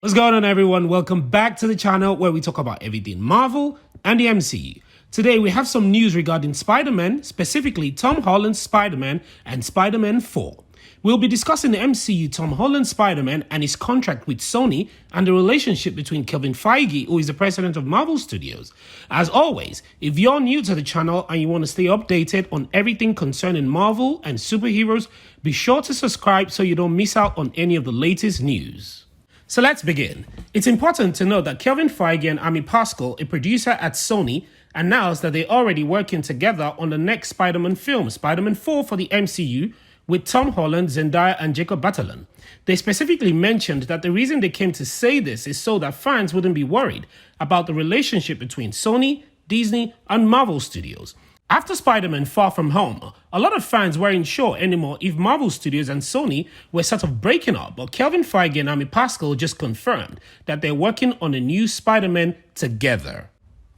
What's going on, everyone? Welcome back to the channel where we talk about everything Marvel and the MCU. Today we have some news regarding Spider-Man, specifically Tom Holland's Spider-Man and Spider-Man 4. We'll be discussing the MCU Tom Holland Spider-Man and his contract with Sony and the relationship between Kevin Feige, who is the president of Marvel Studios. As always, if you're new to the channel and you want to stay updated on everything concerning Marvel and superheroes, be sure to subscribe so you don't miss out on any of the latest news. So let's begin. It's important to note that Kevin Feige and Amy Pascal, a producer at Sony, announced that they're already working together on the next Spider-Man film, Spider-Man 4 for the MCU, with Tom Holland, Zendaya, and Jacob Batalon. They specifically mentioned that the reason they came to say this is so that fans wouldn't be worried about the relationship between Sony, Disney, and Marvel Studios. After Spider-Man Far From Home, a lot of fans weren't sure anymore if Marvel Studios and Sony were sort of breaking up, but Kevin Feige and Amy Pascal just confirmed that they're working on a new Spider-Man together.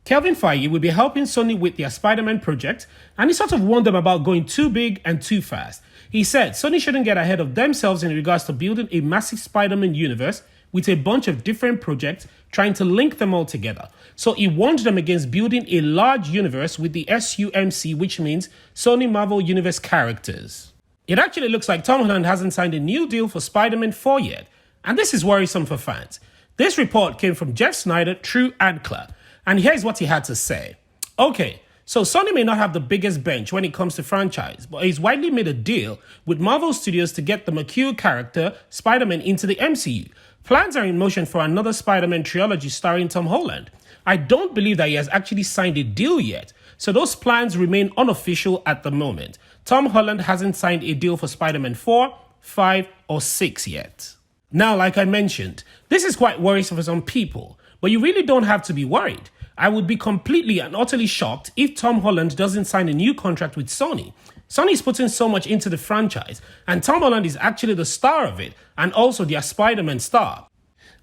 Kevin Feige will be helping Sony with their Spider-Man project, and he sort of warned them about going too big and too fast. He said Sony shouldn't get ahead of themselves in regards to building a massive Spider-Man universe with a bunch of different projects, trying to link them all together. So he warned them against building a large universe with the SUMC, which means Sony Marvel Universe characters. It actually looks like Tom Holland hasn't signed a new deal for Spider-Man 4 yet, and this is worrisome for fans. This report came from Jeff Snyder, True Ankler, and here's what he had to say. Okay, so Sony may not have the biggest bench when it comes to franchise, but he's widely made a deal with Marvel Studios to get the Mercure character, Spider-Man, into the MCU. Plans are in motion for another Spider-Man trilogy starring Tom Holland. I don't believe that he has actually signed a deal yet, so those plans remain unofficial at the moment. Tom Holland hasn't signed a deal for Spider-Man 4, 5, or 6 yet. Now, like I mentioned, this is quite worrisome for some people, but you really don't have to be worried. I would be completely and utterly shocked if Tom Holland doesn't sign a new contract with Sony. Sony's putting so much into the franchise, and Tom Holland is actually the star of it, and also their Spider-Man star.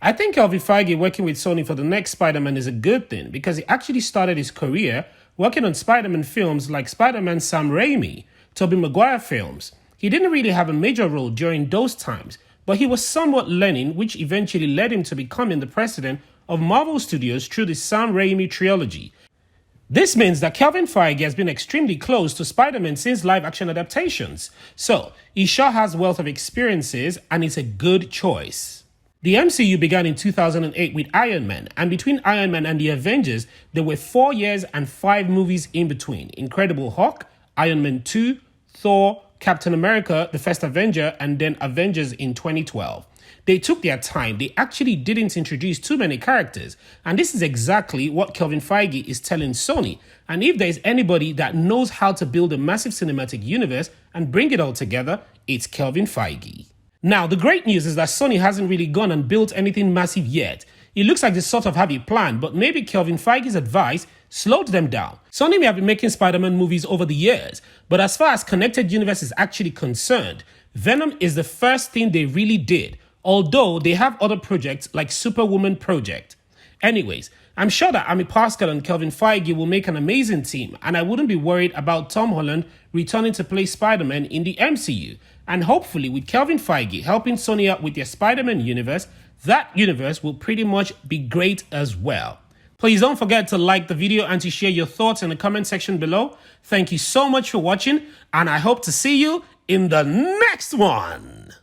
I think Kevin Feige working with Sony for the next Spider-Man is a good thing, because he actually started his career working on Spider-Man films like Spider-Man Sam Raimi, Tobey Maguire films. He didn't really have a major role during those times, but he was somewhat learning, which eventually led him to becoming the president of Marvel Studios through the Sam Raimi trilogy. This means that Kevin Feige has been extremely close to Spider-Man since live-action adaptations, so he sure has wealth of experiences and it's a good choice. The MCU began in 2008 with Iron Man, and between Iron Man and the Avengers, there were 4 years and 5 movies in between: Incredible Hulk, Iron Man 2, Thor, Captain America, The First Avenger, and then Avengers in 2012. They took their time. They actually didn't introduce too many characters. And this is exactly what Kevin Feige is telling Sony. And if there's anybody that knows how to build a massive cinematic universe and bring it all together, it's Kevin Feige. Now, the great news is that Sony hasn't really gone and built anything massive yet. It looks like they sort of have a plan, but maybe Kevin Feige's advice slowed them down. Sony may have been making Spider-Man movies over the years, but as far as connected universe is actually concerned, Venom is the first thing they really did, although they have other projects like Superwoman project. Anyways, I'm sure that Amy Pascal and Kevin Feige will make an amazing team, and I wouldn't be worried about Tom Holland returning to play Spider-Man in the MCU. And hopefully with Kevin Feige helping Sony out with their Spider-Man universe, that universe will pretty much be great as well. Please don't forget to like the video and to share your thoughts in the comment section below. Thank you so much for watching, and I hope to see you in the next one.